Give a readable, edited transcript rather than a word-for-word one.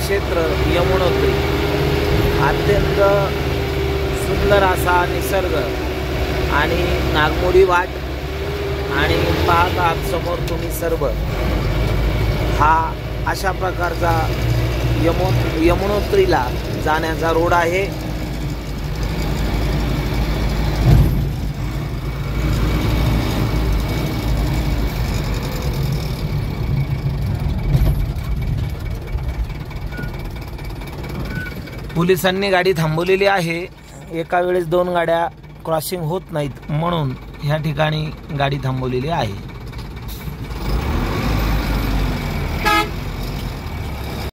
क्षेत्र यमुनोत्री, अत्यंत सुंदर असा निसर्ग आणि नागमोडी वाट आणि पाहत आहात समोर तुम्ही सर्व हा अशा प्रकारचा यमुनोत्रीला जाण्याचा रोड आहे। पोलिसांनी गाडी थांबवलेली आहे। एका वेळेस 2 गाड्या क्रॉसिंग होत नाहीत म्हणून ह्या ठिकाणी गाडी थांबवलेली आहे।